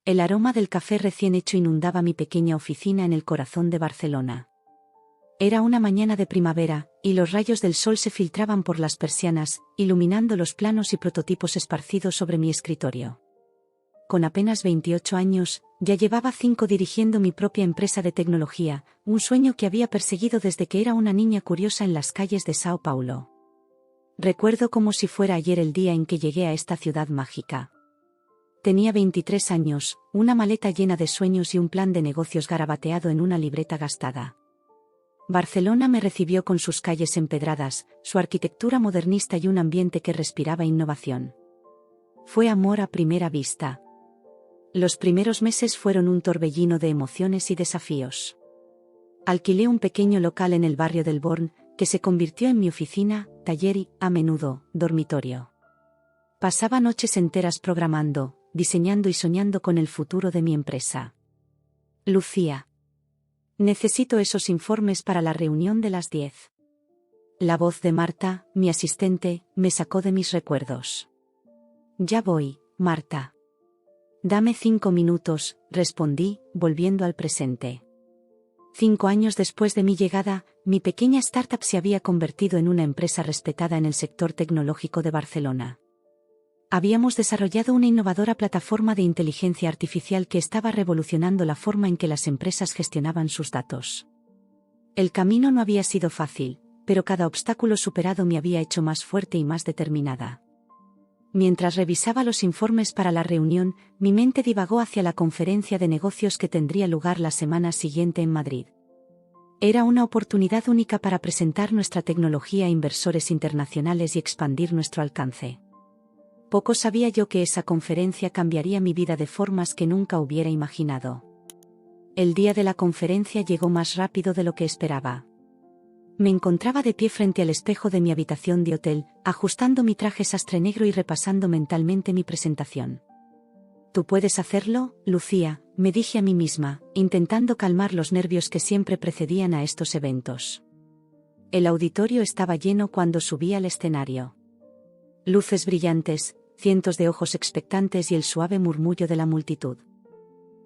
El aroma del café recién hecho inundaba mi pequeña oficina en el corazón de Barcelona. Era una mañana de primavera, y los rayos del sol se filtraban por las persianas, iluminando los planos y prototipos esparcidos sobre mi escritorio. Con apenas 28 años, ya llevaba 5 dirigiendo mi propia empresa de tecnología, un sueño que había perseguido desde que era una niña curiosa en las calles de Sao Paulo. Recuerdo como si fuera ayer el día en que llegué a esta ciudad mágica. Tenía 23 años, una maleta llena de sueños y un plan de negocios garabateado en una libreta gastada. Barcelona me recibió con sus calles empedradas, su arquitectura modernista y un ambiente que respiraba innovación. Fue amor a primera vista. Los primeros meses fueron un torbellino de emociones y desafíos. Alquilé un pequeño local en el barrio del Born, que se convirtió en mi oficina, taller y, a menudo, dormitorio. Pasaba noches enteras programando, diseñando y soñando con el futuro de mi empresa. Lucía. Necesito esos informes para la reunión de las 10. La voz de Marta, mi asistente, me sacó de mis recuerdos. Ya voy, Marta. Dame 5 minutos, respondí, volviendo al presente. 5 años después de mi llegada, mi pequeña startup se había convertido en una empresa respetada en el sector tecnológico de Barcelona. Habíamos desarrollado una innovadora plataforma de inteligencia artificial que estaba revolucionando la forma en que las empresas gestionaban sus datos. El camino no había sido fácil, pero cada obstáculo superado me había hecho más fuerte y más determinada. Mientras revisaba los informes para la reunión, mi mente divagó hacia la conferencia de negocios que tendría lugar la semana siguiente en Madrid. Era una oportunidad única para presentar nuestra tecnología a inversores internacionales y expandir nuestro alcance. Poco sabía yo que esa conferencia cambiaría mi vida de formas que nunca hubiera imaginado. El día de la conferencia llegó más rápido de lo que esperaba. Me encontraba de pie frente al espejo de mi habitación de hotel, ajustando mi traje sastre negro y repasando mentalmente mi presentación. «Tú puedes hacerlo, Lucía», me dije a mí misma, intentando calmar los nervios que siempre precedían a estos eventos. El auditorio estaba lleno cuando subí al escenario. Luces brillantes, cientos de ojos expectantes y el suave murmullo de la multitud.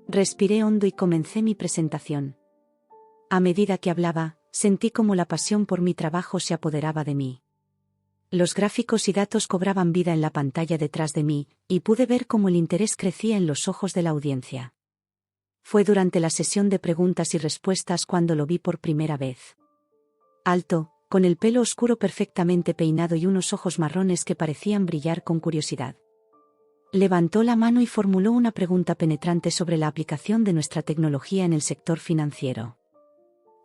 Respiré hondo y comencé mi presentación. A medida que hablaba, sentí como la pasión por mi trabajo se apoderaba de mí. Los gráficos y datos cobraban vida en la pantalla detrás de mí, y pude ver cómo el interés crecía en los ojos de la audiencia. Fue durante la sesión de preguntas y respuestas cuando lo vi por primera vez. Alto, con el pelo oscuro perfectamente peinado y unos ojos marrones que parecían brillar con curiosidad. Levantó la mano y formuló una pregunta penetrante sobre la aplicación de nuestra tecnología en el sector financiero.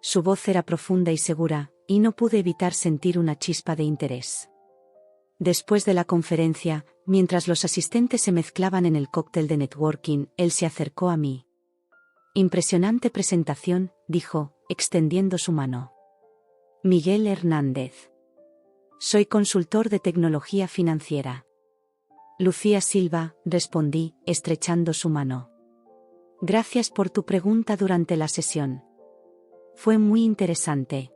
Su voz era profunda y segura, y no pude evitar sentir una chispa de interés. Después de la conferencia, mientras los asistentes se mezclaban en el cóctel de networking, él se acercó a mí. «Impresionante presentación», dijo, extendiendo su mano. «Miguel Hernández. Soy consultor de tecnología financiera». «Lucía Silva», respondí, estrechando su mano. «Gracias por tu pregunta durante la sesión. Fue muy interesante».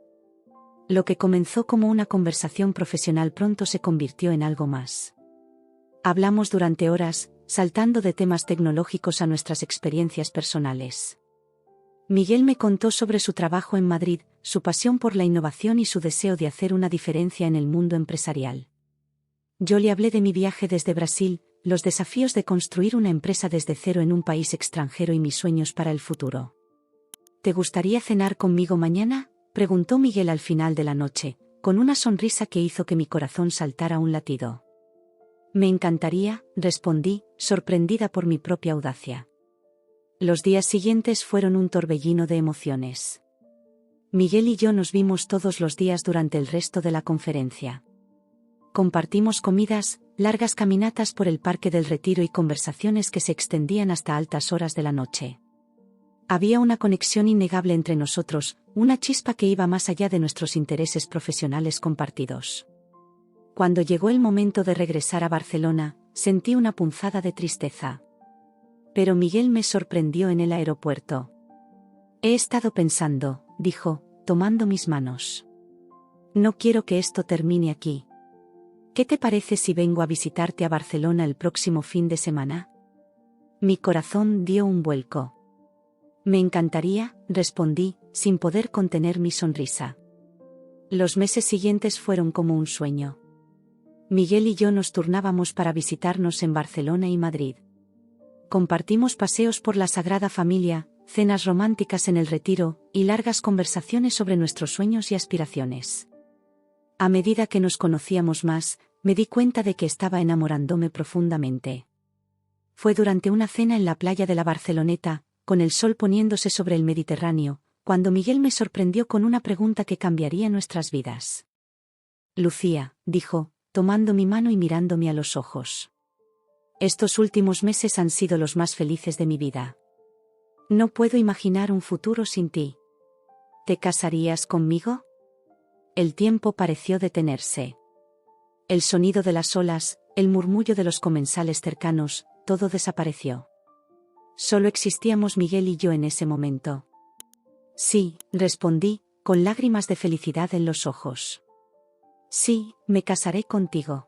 Lo que comenzó como una conversación profesional pronto se convirtió en algo más. Hablamos durante horas, saltando de temas tecnológicos a nuestras experiencias personales. Miguel me contó sobre su trabajo en Madrid, su pasión por la innovación y su deseo de hacer una diferencia en el mundo empresarial. Yo le hablé de mi viaje desde Brasil, los desafíos de construir una empresa desde cero en un país extranjero y mis sueños para el futuro. «¿Te gustaría cenar conmigo mañana?», preguntó Miguel al final de la noche, con una sonrisa que hizo que mi corazón saltara un latido. «Me encantaría», respondí, sorprendida por mi propia audacia. Los días siguientes fueron un torbellino de emociones. Miguel y yo nos vimos todos los días durante el resto de la conferencia. Compartimos comidas, largas caminatas por el Parque del Retiro y conversaciones que se extendían hasta altas horas de la noche. Había una conexión innegable entre nosotros, una chispa que iba más allá de nuestros intereses profesionales compartidos. Cuando llegó el momento de regresar a Barcelona, sentí una punzada de tristeza. Pero Miguel me sorprendió en el aeropuerto. «He estado pensando», dijo, tomando mis manos. «No quiero que esto termine aquí. ¿Qué te parece si vengo a visitarte a Barcelona el próximo fin de semana? Mi corazón dio un vuelco. Me encantaría, respondí, sin poder contener mi sonrisa. Los meses siguientes fueron como un sueño. Miguel y yo nos turnábamos para visitarnos en Barcelona y Madrid. Compartimos paseos por la Sagrada Familia, cenas románticas en el Retiro, y largas conversaciones sobre nuestros sueños y aspiraciones. A medida que nos conocíamos más, me di cuenta de que estaba enamorándome profundamente. Fue durante una cena en la playa de la Barceloneta, con el sol poniéndose sobre el Mediterráneo, cuando Miguel me sorprendió con una pregunta que cambiaría nuestras vidas. Lucía, dijo, tomando mi mano y mirándome a los ojos. Estos últimos meses han sido los más felices de mi vida. No puedo imaginar un futuro sin ti. ¿Te casarías conmigo? El tiempo pareció detenerse. El sonido de las olas, el murmullo de los comensales cercanos, todo desapareció. Solo existíamos Miguel y yo en ese momento. Sí, respondí, con lágrimas de felicidad en los ojos. Sí, me casaré contigo.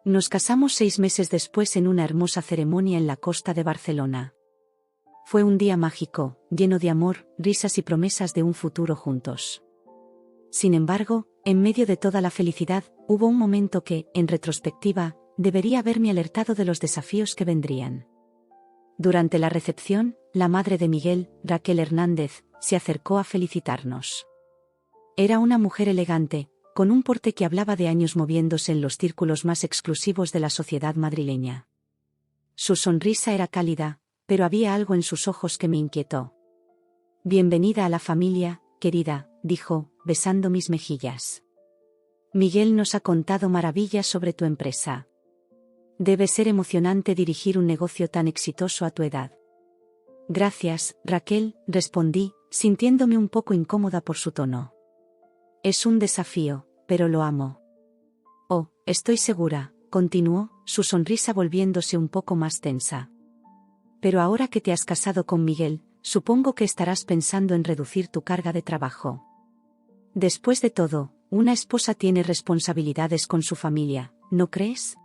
Nos casamos 6 meses después en una hermosa ceremonia en la costa de Barcelona. Fue un día mágico, lleno de amor, risas y promesas de un futuro juntos. Sin embargo, en medio de toda la felicidad, hubo un momento que, en retrospectiva, debería haberme alertado de los desafíos que vendrían. Durante la recepción, la madre de Miguel, Raquel Hernández, se acercó a felicitarnos. Era una mujer elegante, con un porte que hablaba de años moviéndose en los círculos más exclusivos de la sociedad madrileña. Su sonrisa era cálida, pero había algo en sus ojos que me inquietó. Bienvenida a la familia, querida, dijo, besando mis mejillas. Miguel nos ha contado maravillas sobre tu empresa. Debe ser emocionante dirigir un negocio tan exitoso a tu edad. Gracias, Raquel, respondí, sintiéndome un poco incómoda por su tono. Es un desafío, pero lo amo. Oh, estoy segura, continuó, su sonrisa volviéndose un poco más tensa. Pero ahora que te has casado con Miguel, supongo que estarás pensando en reducir tu carga de trabajo. Después de todo, una esposa tiene responsabilidades con su familia, ¿no crees?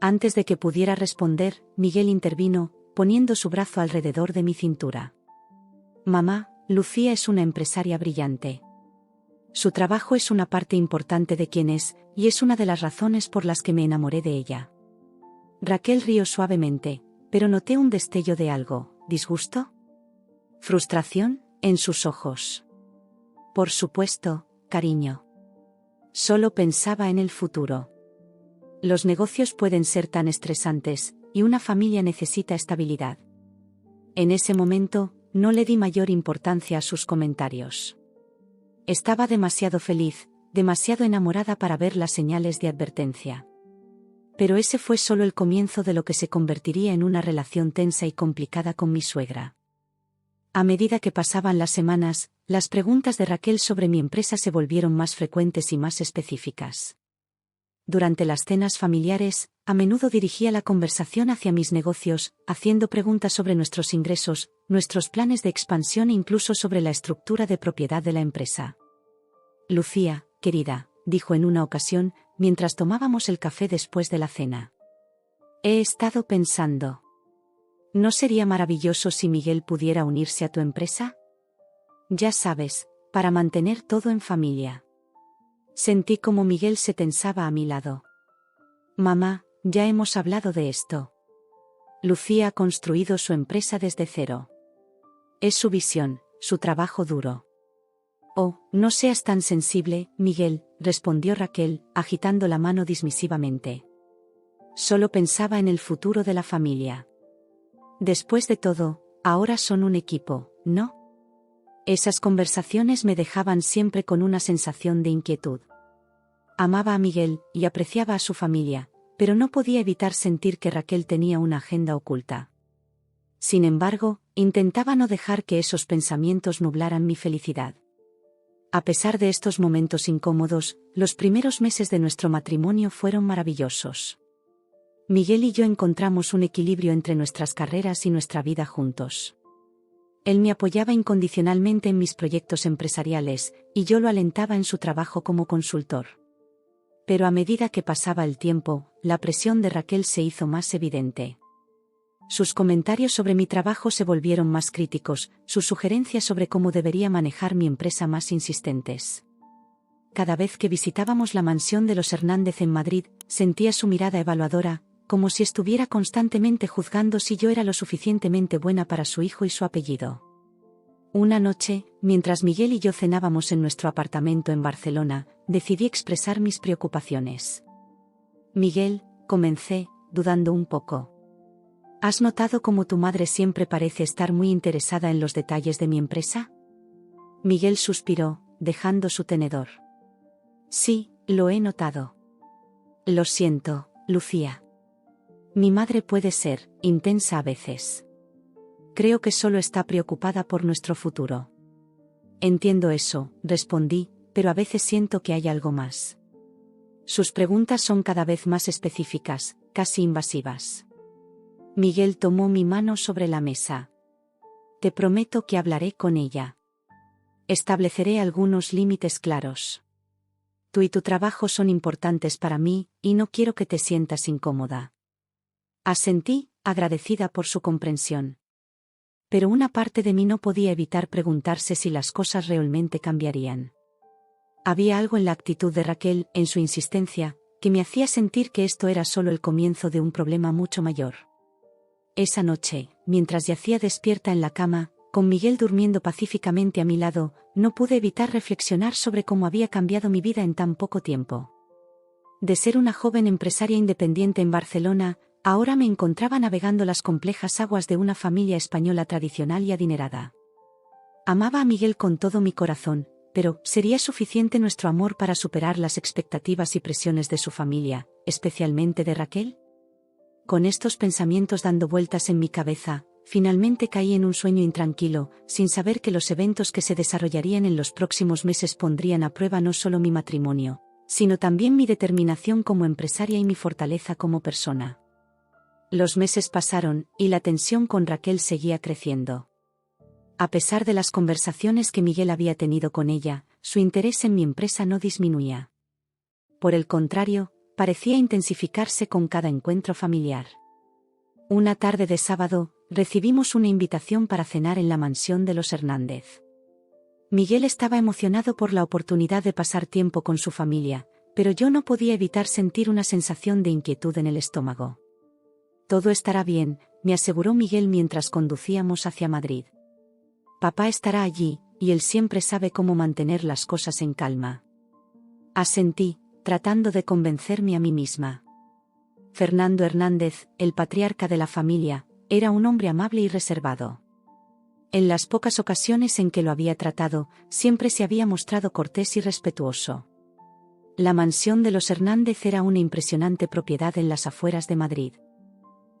Antes de que pudiera responder, Miguel intervino, poniendo su brazo alrededor de mi cintura. Mamá, Lucía es una empresaria brillante. Su trabajo es una parte importante de quién es, y es una de las razones por las que me enamoré de ella. Raquel rió suavemente, pero noté un destello de algo, ¿disgusto? ¿Frustración? En sus ojos. Por supuesto, cariño. Solo pensaba en el futuro. Los negocios pueden ser tan estresantes, y una familia necesita estabilidad. En ese momento, no le di mayor importancia a sus comentarios. Estaba demasiado feliz, demasiado enamorada para ver las señales de advertencia. Pero ese fue solo el comienzo de lo que se convertiría en una relación tensa y complicada con mi suegra. A medida que pasaban las semanas, las preguntas de Raquel sobre mi empresa se volvieron más frecuentes y más específicas. Durante las cenas familiares, a menudo dirigía la conversación hacia mis negocios, haciendo preguntas sobre nuestros ingresos, nuestros planes de expansión e incluso sobre la estructura de propiedad de la empresa. Lucía, querida, dijo en una ocasión, mientras tomábamos el café después de la cena. He estado pensando. ¿No sería maravilloso si Miguel pudiera unirse a tu empresa? Ya sabes, para mantener todo en familia. Sentí como Miguel se tensaba a mi lado. Mamá, ya hemos hablado de esto. Lucía ha construido su empresa desde cero. Es su visión, su trabajo duro. Oh, no seas tan sensible, Miguel, respondió Raquel, agitando la mano dismisivamente. Solo pensaba en el futuro de la familia. Después de todo, ahora son un equipo, ¿no? Esas conversaciones me dejaban siempre con una sensación de inquietud. Amaba a Miguel y apreciaba a su familia, pero no podía evitar sentir que Raquel tenía una agenda oculta. Sin embargo, intentaba no dejar que esos pensamientos nublaran mi felicidad. A pesar de estos momentos incómodos, los primeros meses de nuestro matrimonio fueron maravillosos. Miguel y yo encontramos un equilibrio entre nuestras carreras y nuestra vida juntos. Él me apoyaba incondicionalmente en mis proyectos empresariales, y yo lo alentaba en su trabajo como consultor. Pero a medida que pasaba el tiempo, la presión de Raquel se hizo más evidente. Sus comentarios sobre mi trabajo se volvieron más críticos, sus sugerencias sobre cómo debería manejar mi empresa más insistentes. Cada vez que visitábamos la mansión de los Hernández en Madrid, sentía su mirada evaluadora, como si estuviera constantemente juzgando si yo era lo suficientemente buena para su hijo y su apellido. Una noche, mientras Miguel y yo cenábamos en nuestro apartamento en Barcelona, decidí expresar mis preocupaciones. Miguel, comencé, dudando un poco. ¿Has notado cómo tu madre siempre parece estar muy interesada en los detalles de mi empresa? Miguel suspiró, dejando su tenedor. Sí, lo he notado. Lo siento, Lucía. Mi madre puede ser intensa a veces. Creo que solo está preocupada por nuestro futuro. Entiendo eso, respondí, pero a veces siento que hay algo más. Sus preguntas son cada vez más específicas, casi invasivas. Miguel tomó mi mano sobre la mesa. Te prometo que hablaré con ella. Estableceré algunos límites claros. Tú y tu trabajo son importantes para mí, y no quiero que te sientas incómoda. Asentí, agradecida por su comprensión. Pero una parte de mí no podía evitar preguntarse si las cosas realmente cambiarían. Había algo en la actitud de Raquel, en su insistencia, que me hacía sentir que esto era solo el comienzo de un problema mucho mayor. Esa noche, mientras yacía despierta en la cama, con Miguel durmiendo pacíficamente a mi lado, no pude evitar reflexionar sobre cómo había cambiado mi vida en tan poco tiempo. De ser una joven empresaria independiente en Barcelona, ahora me encontraba navegando las complejas aguas de una familia española tradicional y adinerada. Amaba a Miguel con todo mi corazón, pero ¿sería suficiente nuestro amor para superar las expectativas y presiones de su familia, especialmente de Raquel? Con estos pensamientos dando vueltas en mi cabeza, finalmente caí en un sueño intranquilo, sin saber que los eventos que se desarrollarían en los próximos meses pondrían a prueba no solo mi matrimonio, sino también mi determinación como empresaria y mi fortaleza como persona. Los meses pasaron, y la tensión con Raquel seguía creciendo. A pesar de las conversaciones que Miguel había tenido con ella, su interés en mi empresa no disminuía. Por el contrario, parecía intensificarse con cada encuentro familiar. Una tarde de sábado, recibimos una invitación para cenar en la mansión de los Hernández. Miguel estaba emocionado por la oportunidad de pasar tiempo con su familia, pero yo no podía evitar sentir una sensación de inquietud en el estómago. Todo estará bien, me aseguró Miguel mientras conducíamos hacia Madrid. Papá estará allí, y él siempre sabe cómo mantener las cosas en calma. Asentí, tratando de convencerme a mí misma. Fernando Hernández, el patriarca de la familia, era un hombre amable y reservado. En las pocas ocasiones en que lo había tratado, siempre se había mostrado cortés y respetuoso. La mansión de los Hernández era una impresionante propiedad en las afueras de Madrid.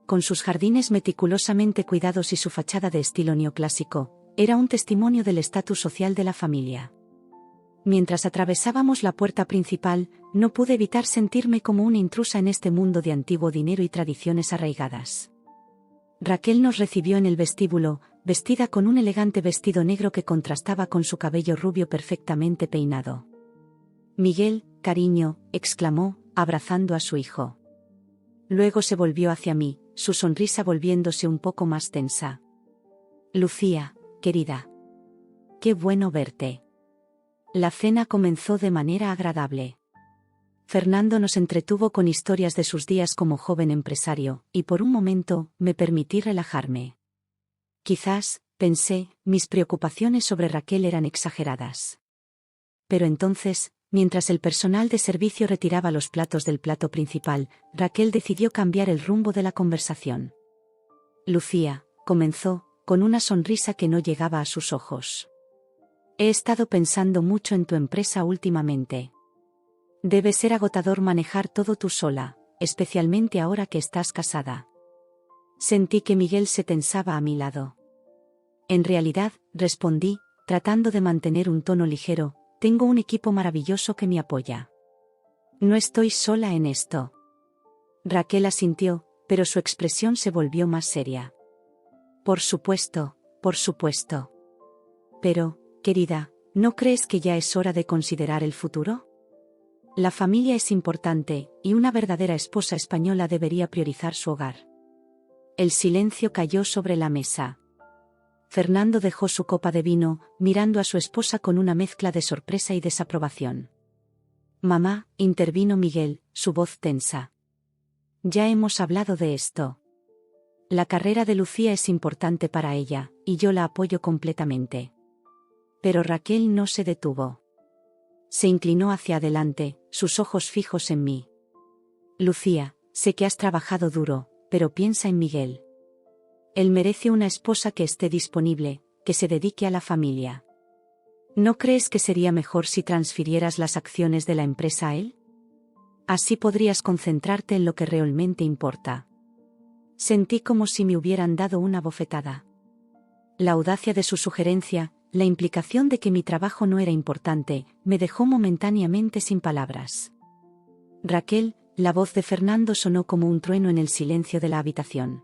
Con sus jardines meticulosamente cuidados y su fachada de estilo neoclásico, era un testimonio del estatus social de la familia. Mientras atravesábamos la puerta principal, no pude evitar sentirme como una intrusa en este mundo de antiguo dinero y tradiciones arraigadas. Raquel nos recibió en el vestíbulo, vestida con un elegante vestido negro que contrastaba con su cabello rubio perfectamente peinado. Miguel, cariño, exclamó, abrazando a su hijo. Luego se volvió hacia mí, su sonrisa volviéndose un poco más tensa. Lucía, querida. Qué bueno verte. La cena comenzó de manera agradable. Fernando nos entretuvo con historias de sus días como joven empresario, y por un momento, me permití relajarme. Quizás, pensé, mis preocupaciones sobre Raquel eran exageradas. Pero entonces, mientras el personal de servicio retiraba los platos del plato principal, Raquel decidió cambiar el rumbo de la conversación. Lucía, comenzó, con una sonrisa que no llegaba a sus ojos. He estado pensando mucho en tu empresa últimamente. Debe ser agotador manejar todo tú sola, especialmente ahora que estás casada. Sentí que Miguel se tensaba a mi lado. En realidad, respondí, tratando de mantener un tono ligero, tengo un equipo maravilloso que me apoya. No estoy sola en esto. Raquel asintió, pero su expresión se volvió más seria. Por supuesto, por supuesto. Pero, querida, ¿no crees que ya es hora de considerar el futuro? La familia es importante, y una verdadera esposa española debería priorizar su hogar. El silencio cayó sobre la mesa. Fernando dejó su copa de vino, mirando a su esposa con una mezcla de sorpresa y desaprobación. Mamá, intervino Miguel, su voz tensa. Ya hemos hablado de esto. La carrera de Lucía es importante para ella, y yo la apoyo completamente. Pero Raquel no se detuvo. Se inclinó hacia adelante, sus ojos fijos en mí. Lucía, sé que has trabajado duro, pero piensa en Miguel. Él merece una esposa que esté disponible, que se dedique a la familia. ¿No crees que sería mejor si transfirieras las acciones de la empresa a él? Así podrías concentrarte en lo que realmente importa. Sentí como si me hubieran dado una bofetada. La audacia de su sugerencia, la implicación de que mi trabajo no era importante, me dejó momentáneamente sin palabras. Raquel, la voz de Fernando sonó como un trueno en el silencio de la habitación.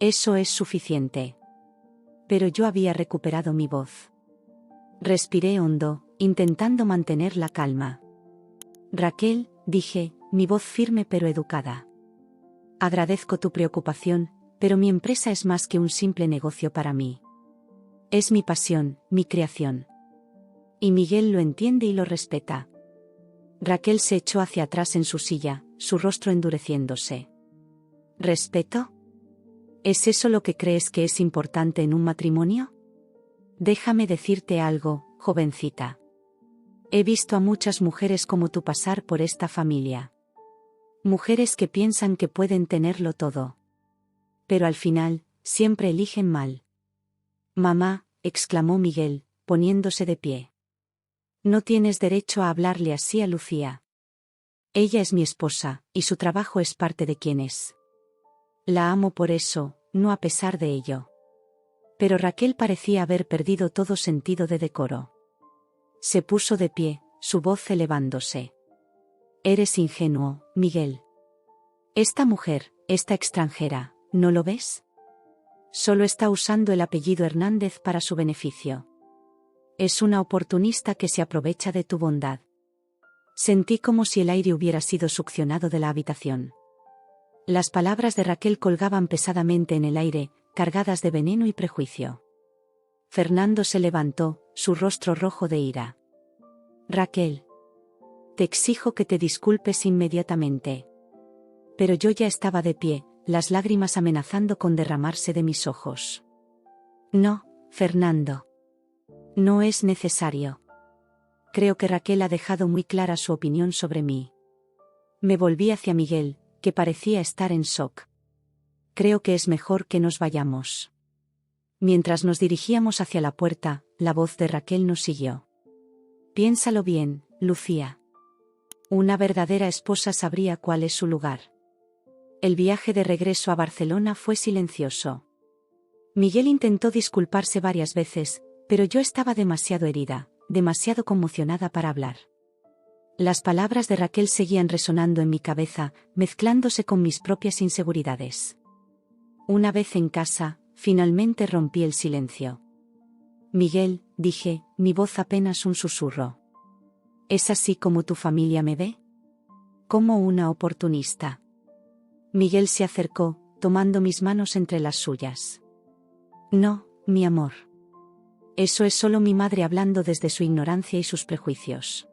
Eso es suficiente. Pero yo había recuperado mi voz. Respiré hondo, intentando mantener la calma. Raquel, dije, mi voz firme pero educada. Agradezco tu preocupación, pero mi empresa es más que un simple negocio para mí. Es mi pasión, mi creación. Y Miguel lo entiende y lo respeta. Raquel se echó hacia atrás en su silla, su rostro endureciéndose. ¿Respeto? ¿Es eso lo que crees que es importante en un matrimonio? Déjame decirte algo, jovencita. He visto a muchas mujeres como tú pasar por esta familia. Mujeres que piensan que pueden tenerlo todo. Pero al final, siempre eligen mal. Mamá, exclamó Miguel, poniéndose de pie. No tienes derecho a hablarle así a Lucía. Ella es mi esposa, y su trabajo es parte de quien es. La amo por eso, no a pesar de ello. Pero Raquel parecía haber perdido todo sentido de decoro. Se puso de pie, su voz elevándose. Eres ingenuo, Miguel. Esta mujer, esta extranjera, ¿no lo ves? Solo está usando el apellido Hernández para su beneficio. Es una oportunista que se aprovecha de tu bondad. Sentí como si el aire hubiera sido succionado de la habitación. Las palabras de Raquel colgaban pesadamente en el aire, cargadas de veneno y prejuicio. Fernando se levantó, su rostro rojo de ira. Raquel. Te exijo que te disculpes inmediatamente. Pero yo ya estaba de pie, las lágrimas amenazando con derramarse de mis ojos. No, Fernando. No es necesario. Creo que Raquel ha dejado muy clara su opinión sobre mí. Me volví hacia Miguel, que parecía estar en shock. Creo que es mejor que nos vayamos. Mientras nos dirigíamos hacia la puerta, la voz de Raquel nos siguió. Piénsalo bien, Lucía. Una verdadera esposa sabría cuál es su lugar. El viaje de regreso a Barcelona fue silencioso. Miguel intentó disculparse varias veces, pero yo estaba demasiado herida, demasiado conmocionada para hablar. Las palabras de Raquel seguían resonando en mi cabeza, mezclándose con mis propias inseguridades. Una vez en casa, finalmente rompí el silencio. Miguel, dije, mi voz apenas un susurro. ¿Es así como tu familia me ve? Como una oportunista. Miguel se acercó, tomando mis manos entre las suyas. No, mi amor. Eso es solo mi madre hablando desde su ignorancia y sus prejuicios.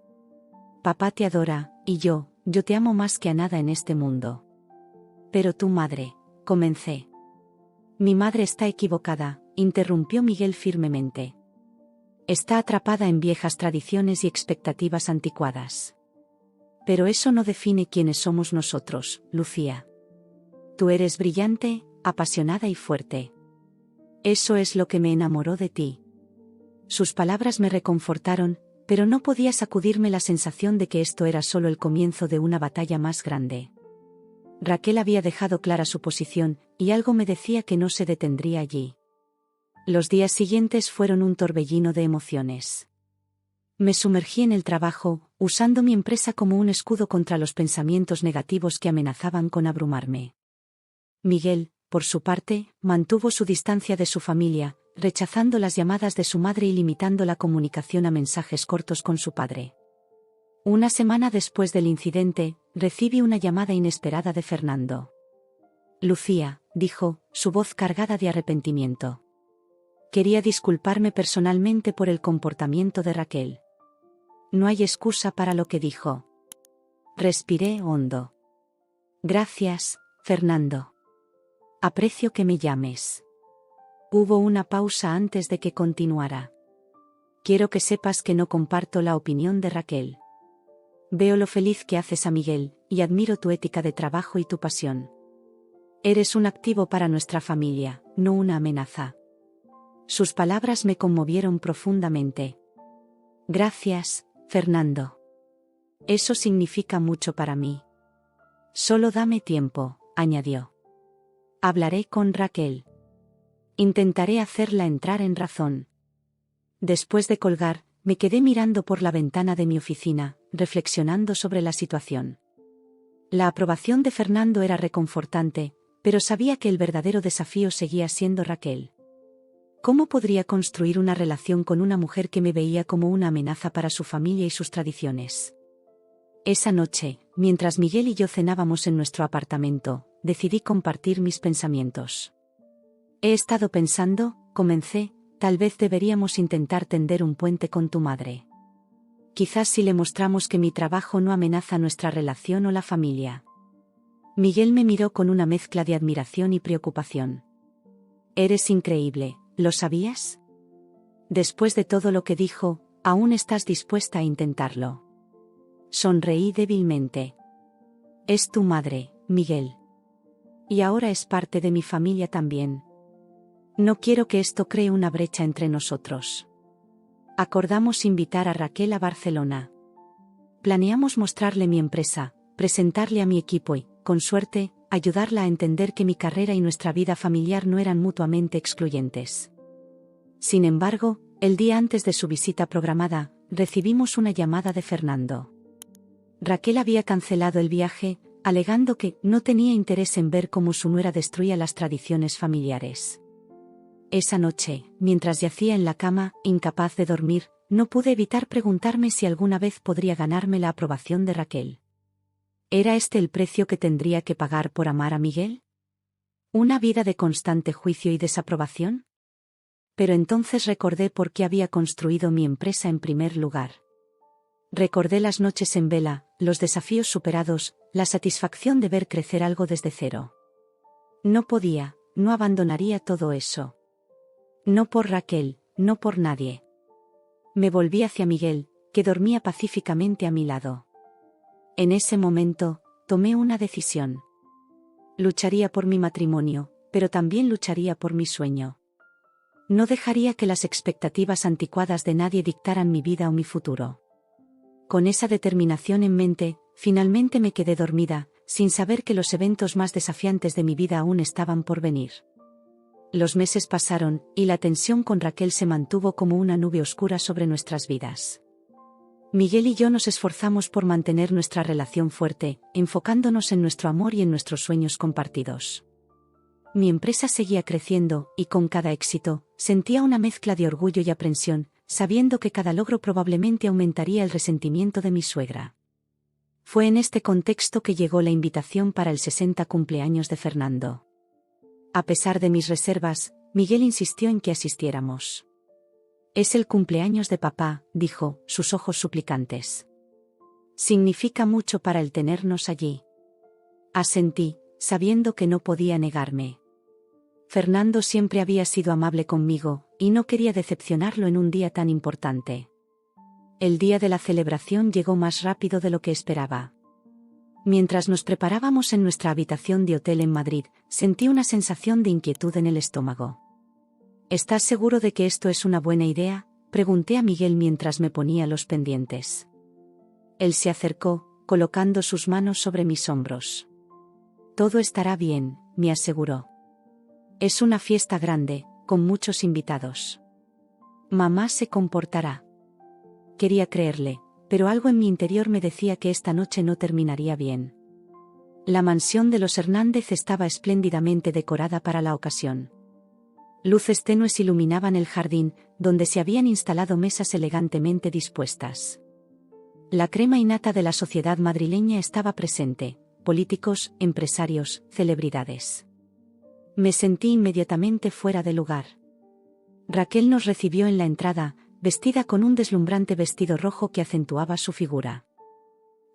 Papá te adora, y yo te amo más que a nada en este mundo. Pero tu madre, comencé. Mi madre está equivocada, interrumpió Miguel firmemente. Está atrapada en viejas tradiciones y expectativas anticuadas. Pero eso no define quiénes somos nosotros, Lucía. Tú eres brillante, apasionada y fuerte. Eso es lo que me enamoró de ti. Sus palabras me reconfortaron, pero no podía sacudirme la sensación de que esto era solo el comienzo de una batalla más grande. Raquel había dejado clara su posición, y algo me decía que no se detendría allí. Los días siguientes fueron un torbellino de emociones. Me sumergí en el trabajo, usando mi empresa como un escudo contra los pensamientos negativos que amenazaban con abrumarme. Miguel, por su parte, mantuvo su distancia de su familia, rechazando las llamadas de su madre y limitando la comunicación a mensajes cortos con su padre. Una semana después del incidente, recibí una llamada inesperada de Fernando. Lucía, dijo, su voz cargada de arrepentimiento. Quería disculparme personalmente por el comportamiento de Raquel. No hay excusa para lo que dijo. Respiré hondo. Gracias, Fernando. Aprecio que me llames. Hubo una pausa antes de que continuara. Quiero que sepas que no comparto la opinión de Raquel. Veo lo feliz que haces a Miguel, y admiro tu ética de trabajo y tu pasión. Eres un activo para nuestra familia, no una amenaza. Sus palabras me conmovieron profundamente. Gracias, Fernando. Eso significa mucho para mí. Solo dame tiempo, añadió. Hablaré con Raquel. Intentaré hacerla entrar en razón. Después de colgar, me quedé mirando por la ventana de mi oficina, reflexionando sobre la situación. La aprobación de Fernando era reconfortante, pero sabía que el verdadero desafío seguía siendo Raquel. ¿Cómo podría construir una relación con una mujer que me veía como una amenaza para su familia y sus tradiciones? Esa noche, mientras Miguel y yo cenábamos en nuestro apartamento, decidí compartir mis pensamientos. He estado pensando, comencé, tal vez deberíamos intentar tender un puente con tu madre. Quizás si le mostramos que mi trabajo no amenaza nuestra relación o la familia. Miguel me miró con una mezcla de admiración y preocupación. Eres increíble, ¿lo sabías? Después de todo lo que dijo, ¿aún estás dispuesta a intentarlo? Sonreí débilmente. Es tu madre, Miguel. Y ahora es parte de mi familia también. No quiero que esto cree una brecha entre nosotros. Acordamos invitar a Raquel a Barcelona. Planeamos mostrarle mi empresa, presentarle a mi equipo y, con suerte, ayudarla a entender que mi carrera y nuestra vida familiar no eran mutuamente excluyentes. Sin embargo, el día antes de su visita programada, recibimos una llamada de Fernando. Raquel había cancelado el viaje, alegando que no tenía interés en ver cómo su nuera destruía las tradiciones familiares. Esa noche, mientras yacía en la cama, incapaz de dormir, no pude evitar preguntarme si alguna vez podría ganarme la aprobación de Raquel. ¿Era este el precio que tendría que pagar por amar a Miguel? ¿Una vida de constante juicio y desaprobación? Pero entonces recordé por qué había construido mi empresa en primer lugar. Recordé las noches en vela, los desafíos superados, la satisfacción de ver crecer algo desde cero. No abandonaría todo eso. No por Raquel, no por nadie. Me volví hacia Miguel, que dormía pacíficamente a mi lado. En ese momento, tomé una decisión. Lucharía por mi matrimonio, pero también lucharía por mi sueño. No dejaría que las expectativas anticuadas de nadie dictaran mi vida o mi futuro. Con esa determinación en mente, finalmente me quedé dormida, sin saber que los eventos más desafiantes de mi vida aún estaban por venir. Los meses pasaron, y la tensión con Raquel se mantuvo como una nube oscura sobre nuestras vidas. Miguel y yo nos esforzamos por mantener nuestra relación fuerte, enfocándonos en nuestro amor y en nuestros sueños compartidos. Mi empresa seguía creciendo, y con cada éxito, sentía una mezcla de orgullo y aprensión, sabiendo que cada logro probablemente aumentaría el resentimiento de mi suegra. Fue en este contexto que llegó la invitación para el 60 cumpleaños de Fernando. A pesar de mis reservas, Miguel insistió en que asistiéramos. Es el cumpleaños de papá, dijo, sus ojos suplicantes. Significa mucho para él tenernos allí. Asentí, sabiendo que no podía negarme. Fernando siempre había sido amable conmigo, y no quería decepcionarlo en un día tan importante. El día de la celebración llegó más rápido de lo que esperaba. Mientras nos preparábamos en nuestra habitación de hotel en Madrid, sentí una sensación de inquietud en el estómago. ¿Estás seguro de que esto es una buena idea?, pregunté a Miguel mientras me ponía los pendientes. Él se acercó, colocando sus manos sobre mis hombros. Todo estará bien, me aseguró. Es una fiesta grande, con muchos invitados. Mamá se comportará. Quería creerle, pero algo en mi interior me decía que esta noche no terminaría bien. La mansión de los Hernández estaba espléndidamente decorada para la ocasión. Luces tenues iluminaban el jardín, donde se habían instalado mesas elegantemente dispuestas. La crema innata de la sociedad madrileña estaba presente, políticos, empresarios, celebridades. Me sentí inmediatamente fuera de lugar. Raquel nos recibió en la entrada, vestida con un deslumbrante vestido rojo que acentuaba su figura.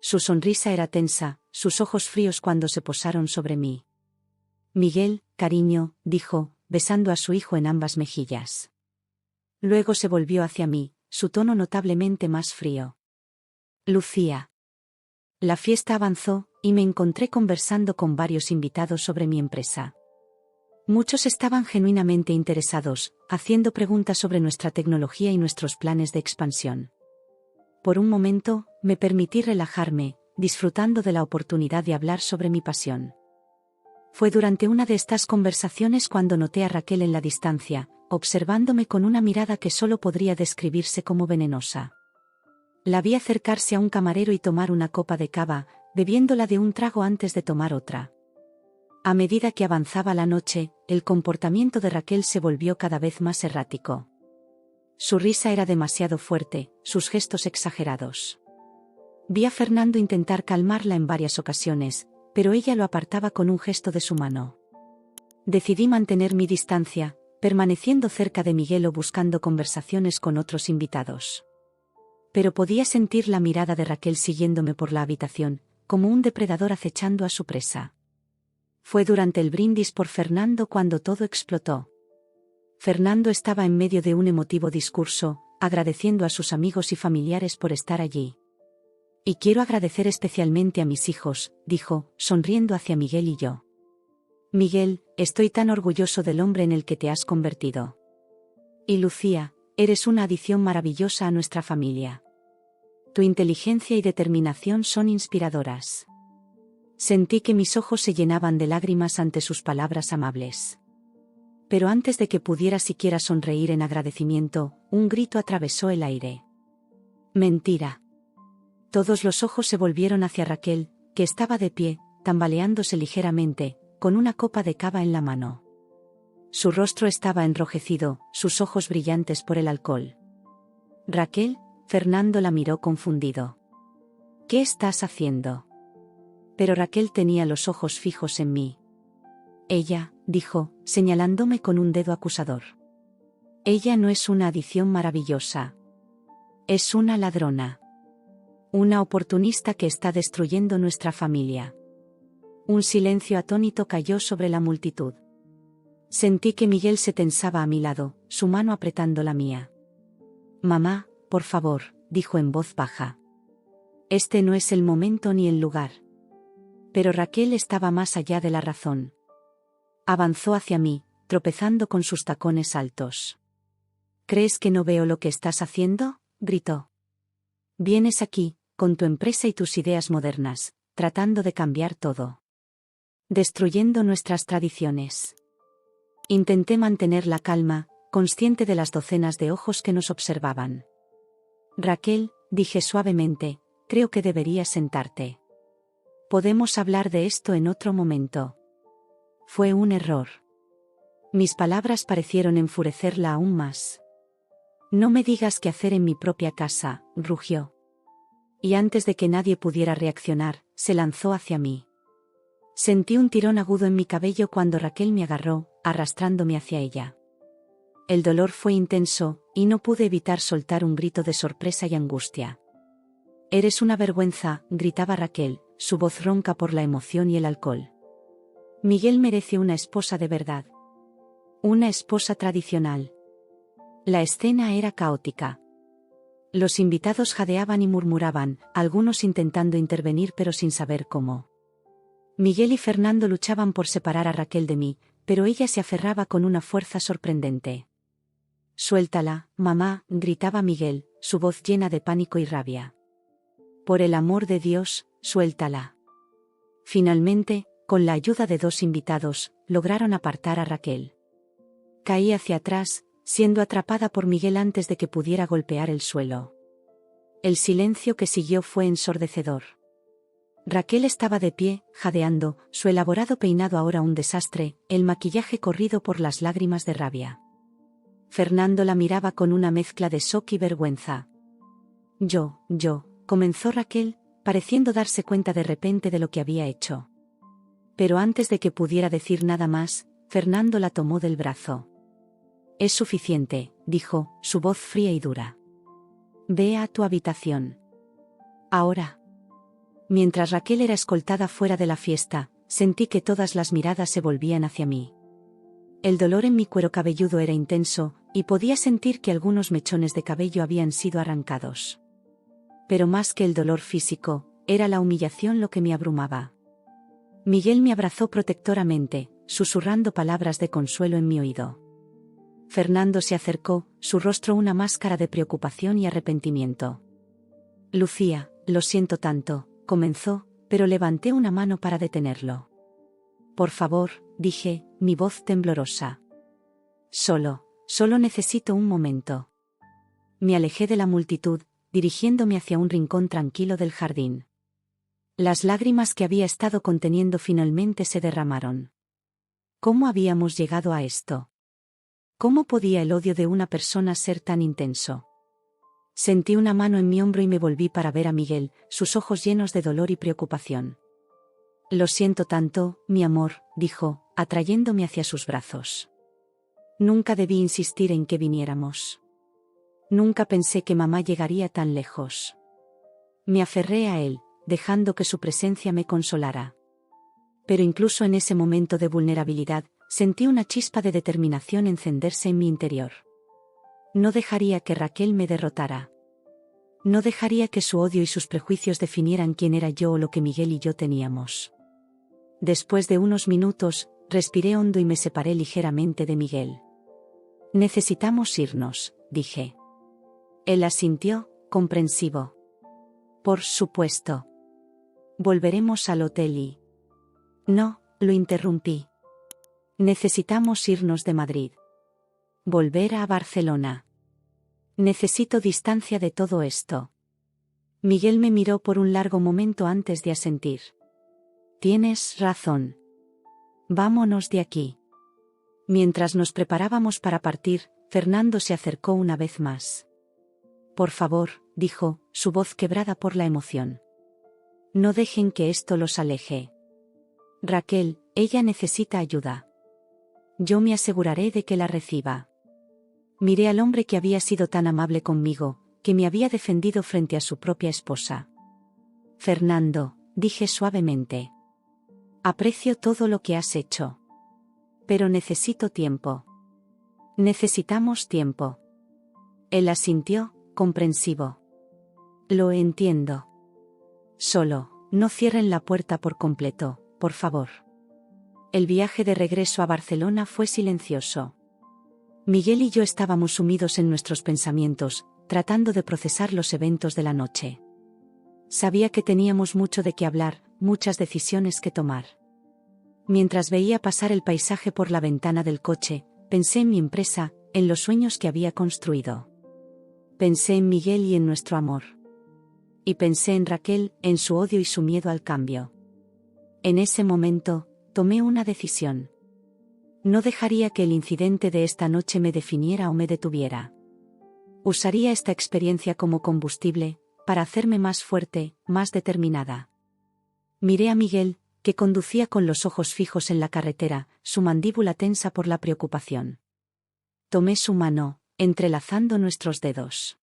Su sonrisa era tensa, sus ojos fríos cuando se posaron sobre mí. Miguel, cariño, dijo, besando a su hijo en ambas mejillas. Luego se volvió hacia mí, su tono notablemente más frío. Lucía. La fiesta avanzó, y me encontré conversando con varios invitados sobre mi empresa. Muchos estaban genuinamente interesados, haciendo preguntas sobre nuestra tecnología y nuestros planes de expansión. Por un momento, me permití relajarme, disfrutando de la oportunidad de hablar sobre mi pasión. Fue durante una de estas conversaciones cuando noté a Raquel en la distancia, observándome con una mirada que solo podría describirse como venenosa. La vi acercarse a un camarero y tomar una copa de cava, bebiéndola de un trago antes de tomar otra. A medida que avanzaba la noche, el comportamiento de Raquel se volvió cada vez más errático. Su risa era demasiado fuerte, sus gestos exagerados. Vi a Fernando intentar calmarla en varias ocasiones, pero ella lo apartaba con un gesto de su mano. Decidí mantener mi distancia, permaneciendo cerca de Miguel o buscando conversaciones con otros invitados. Pero podía sentir la mirada de Raquel siguiéndome por la habitación, como un depredador acechando a su presa. Fue durante el brindis por Fernando cuando todo explotó. Fernando estaba en medio de un emotivo discurso, agradeciendo a sus amigos y familiares por estar allí. Y quiero agradecer especialmente a mis hijos, dijo, sonriendo hacia Miguel y yo. Miguel, estoy tan orgulloso del hombre en el que te has convertido. Y Lucía, eres una adición maravillosa a nuestra familia. Tu inteligencia y determinación son inspiradoras. Sentí que mis ojos se llenaban de lágrimas ante sus palabras amables. Pero antes de que pudiera siquiera sonreír en agradecimiento, un grito atravesó el aire. Mentira. Todos los ojos se volvieron hacia Raquel, que estaba de pie, tambaleándose ligeramente, con una copa de cava en la mano. Su rostro estaba enrojecido, sus ojos brillantes por el alcohol. Raquel, Fernando la miró confundido. ¿Qué estás haciendo? Pero Raquel tenía los ojos fijos en mí. Ella, dijo, señalándome con un dedo acusador. Ella no es una adición maravillosa. Es una ladrona. Una oportunista que está destruyendo nuestra familia. Un silencio atónito cayó sobre la multitud. Sentí que Miguel se tensaba a mi lado, su mano apretando la mía. Mamá, por favor, dijo en voz baja. Este no es el momento ni el lugar. Pero Raquel estaba más allá de la razón. Avanzó hacia mí, tropezando con sus tacones altos. ¿Crees que no veo lo que estás haciendo?, gritó. Vienes aquí, con tu empresa y tus ideas modernas, tratando de cambiar todo. Destruyendo nuestras tradiciones. Intenté mantener la calma, consciente de las docenas de ojos que nos observaban. Raquel, dije suavemente, creo que deberías sentarte. Podemos hablar de esto en otro momento. Fue un error. Mis palabras parecieron enfurecerla aún más. No me digas qué hacer en mi propia casa, rugió. Y antes de que nadie pudiera reaccionar, se lanzó hacia mí. Sentí un tirón agudo en mi cabello cuando Raquel me agarró, arrastrándome hacia ella. El dolor fue intenso, y no pude evitar soltar un grito de sorpresa y angustia. Eres una vergüenza, gritaba Raquel, su voz ronca por la emoción y el alcohol. Miguel merece una esposa de verdad. Una esposa tradicional. La escena era caótica. Los invitados jadeaban y murmuraban, algunos intentando intervenir pero sin saber cómo. Miguel y Fernando luchaban por separar a Raquel de mí, pero ella se aferraba con una fuerza sorprendente. Suéltala, mamá, gritaba Miguel, su voz llena de pánico y rabia. Por el amor de Dios, suéltala. Finalmente, con la ayuda de dos invitados, lograron apartar a Raquel. Caí hacia atrás, siendo atrapada por Miguel antes de que pudiera golpear el suelo. El silencio que siguió fue ensordecedor. Raquel estaba de pie, jadeando, su elaborado peinado ahora un desastre, el maquillaje corrido por las lágrimas de rabia. Fernando la miraba con una mezcla de shock y vergüenza. Yo, comenzó Raquel, pareciendo darse cuenta de repente de lo que había hecho. Pero antes de que pudiera decir nada más, Fernando la tomó del brazo. Es suficiente, dijo, su voz fría y dura. Ve a tu habitación. Ahora. Mientras Raquel era escoltada fuera de la fiesta, sentí que todas las miradas se volvían hacia mí. El dolor en mi cuero cabelludo era intenso, y podía sentir que algunos mechones de cabello habían sido arrancados. Pero más que el dolor físico, era la humillación lo que me abrumaba. Miguel me abrazó protectoramente, susurrando palabras de consuelo en mi oído. Fernando se acercó, su rostro una máscara de preocupación y arrepentimiento. Lucía, lo siento tanto, comenzó, pero levanté una mano para detenerlo. Por favor, dije, mi voz temblorosa. Solo necesito un momento. Me alejé de la multitud, dirigiéndome hacia un rincón tranquilo del jardín. Las lágrimas que había estado conteniendo finalmente se derramaron. ¿Cómo habíamos llegado a esto? ¿Cómo podía el odio de una persona ser tan intenso? Sentí una mano en mi hombro y me volví para ver a Miguel, sus ojos llenos de dolor y preocupación. Lo siento tanto, mi amor, dijo, atrayéndome hacia sus brazos. Nunca debí insistir en que viniéramos. Nunca pensé que mamá llegaría tan lejos. Me aferré a él, dejando que su presencia me consolara. Pero incluso en ese momento de vulnerabilidad, sentí una chispa de determinación encenderse en mi interior. No dejaría que Raquel me derrotara. No dejaría que su odio y sus prejuicios definieran quién era yo o lo que Miguel y yo teníamos. Después de unos minutos, respiré hondo y me separé ligeramente de Miguel. Necesitamos irnos, dije. Él asintió, comprensivo. Por supuesto. Volveremos al hotel y... No, lo interrumpí. Necesitamos irnos de Madrid. Volver a Barcelona. Necesito distancia de todo esto. Miguel me miró por un largo momento antes de asentir. Tienes razón. Vámonos de aquí. Mientras nos preparábamos para partir, Fernando se acercó una vez más. Por favor, dijo, su voz quebrada por la emoción. No dejen que esto los aleje. Raquel, ella necesita ayuda. Yo me aseguraré de que la reciba. Miré al hombre que había sido tan amable conmigo, que me había defendido frente a su propia esposa. Fernando, dije suavemente. Aprecio todo lo que has hecho. Pero necesito tiempo. Necesitamos tiempo. Él asintió, comprensivo. Lo entiendo. Solo, no cierren la puerta por completo, por favor. El viaje de regreso a Barcelona fue silencioso. Miguel y yo estábamos sumidos en nuestros pensamientos, tratando de procesar los eventos de la noche. Sabía que teníamos mucho de qué hablar, muchas decisiones que tomar. Mientras veía pasar el paisaje por la ventana del coche, pensé en mi empresa, en los sueños que había construido. Pensé en Miguel y en nuestro amor. Y pensé en Raquel, en su odio y su miedo al cambio. En ese momento, tomé una decisión. No dejaría que el incidente de esta noche me definiera o me detuviera. Usaría esta experiencia como combustible, para hacerme más fuerte, más determinada. Miré a Miguel, que conducía con los ojos fijos en la carretera, su mandíbula tensa por la preocupación. Tomé su mano, entrelazando nuestros dedos.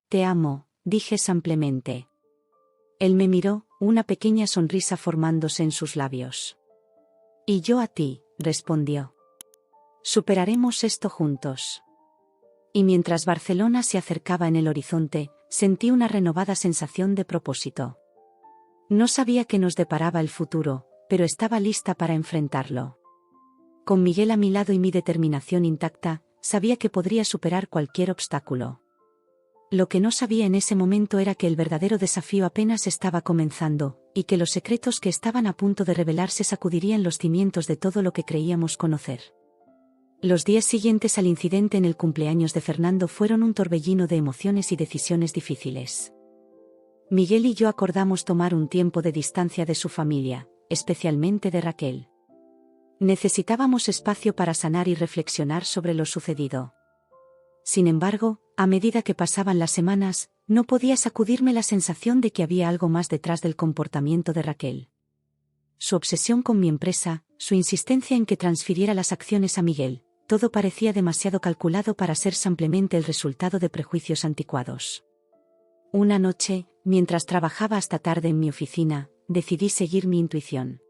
Te amo, dije simplemente. Él me miró, una pequeña sonrisa formándose en sus labios. Y yo a ti, respondió. Superaremos esto juntos. Y mientras Barcelona se acercaba en el horizonte, sentí una renovada sensación de propósito. No sabía qué nos deparaba el futuro, pero estaba lista para enfrentarlo. Con Miguel a mi lado y mi determinación intacta, sabía que podría superar cualquier obstáculo. Lo que no sabía en ese momento era que el verdadero desafío apenas estaba comenzando, y que los secretos que estaban a punto de revelarse sacudirían los cimientos de todo lo que creíamos conocer. Los días siguientes al incidente en el cumpleaños de Fernando fueron un torbellino de emociones y decisiones difíciles. Miguel y yo acordamos tomar un tiempo de distancia de su familia, especialmente de Raquel. Necesitábamos espacio para sanar y reflexionar sobre lo sucedido. Sin embargo, a medida que pasaban las semanas, no podía sacudirme la sensación de que había algo más detrás del comportamiento de Raquel. su obsesión con mi empresa, su insistencia en que transfiriera las acciones a Miguel, todo parecía demasiado calculado para ser simplemente el resultado de prejuicios anticuados. Una noche, mientras trabajaba hasta tarde en mi oficina, decidí seguir mi intuición.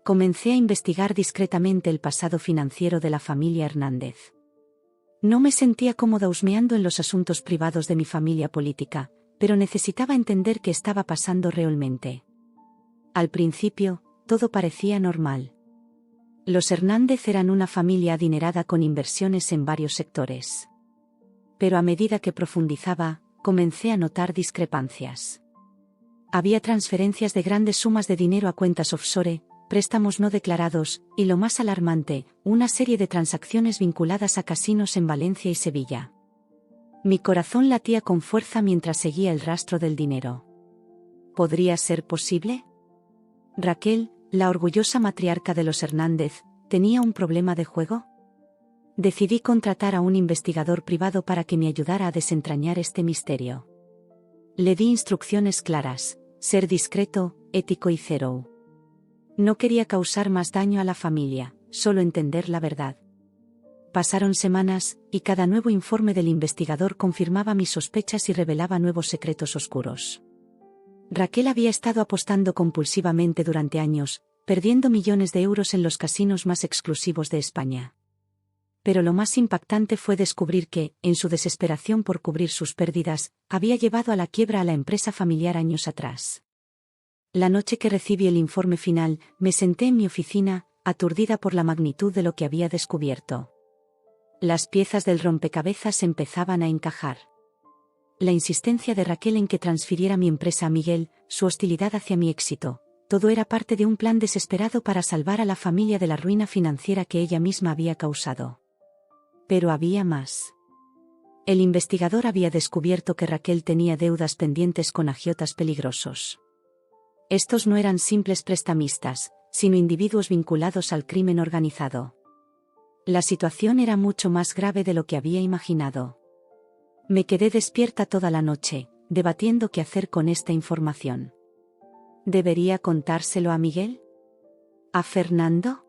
Comencé a investigar discretamente el pasado financiero de la familia Hernández. No me sentía cómoda husmeando en los asuntos privados de mi familia política, pero necesitaba entender qué estaba pasando realmente. Al principio, todo parecía normal. Los Hernández eran una familia adinerada con inversiones en varios sectores. Pero a medida que profundizaba, comencé a notar discrepancias. Había transferencias de grandes sumas de dinero a cuentas offshore, préstamos no declarados, y lo más alarmante, una serie de transacciones vinculadas a casinos en Valencia y Sevilla. Mi corazón latía con fuerza mientras seguía el rastro del dinero. ¿Podría ser posible? Raquel, la orgullosa matriarca de los Hernández, ¿tenía un problema de juego? Decidí contratar a un investigador privado para que me ayudara a desentrañar este misterio. Le di instrucciones claras: ser discreto, ético y thorough. No quería causar más daño a la familia, solo entender la verdad. Pasaron semanas, y cada nuevo informe del investigador confirmaba mis sospechas y revelaba nuevos secretos oscuros. Raquel había estado apostando compulsivamente durante años, perdiendo millones de euros en los casinos más exclusivos de España. Pero lo más impactante fue descubrir que, en su desesperación por cubrir sus pérdidas, había llevado a la quiebra a la empresa familiar años atrás. La noche que recibí el informe final, me senté en mi oficina, aturdida por la magnitud de lo que había descubierto. Las piezas del rompecabezas empezaban a encajar. La insistencia de Raquel en que transfiriera mi empresa a Miguel, su hostilidad hacia mi éxito, todo era parte de un plan desesperado para salvar a la familia de la ruina financiera que ella misma había causado. Pero había más. El investigador había descubierto que Raquel tenía deudas pendientes con agiotas peligrosos. Estos no eran simples prestamistas, sino individuos vinculados al crimen organizado. La situación era mucho más grave de lo que había imaginado. Me quedé despierta toda la noche, debatiendo qué hacer con esta información. ¿Debería contárselo a Miguel? ¿A Fernando?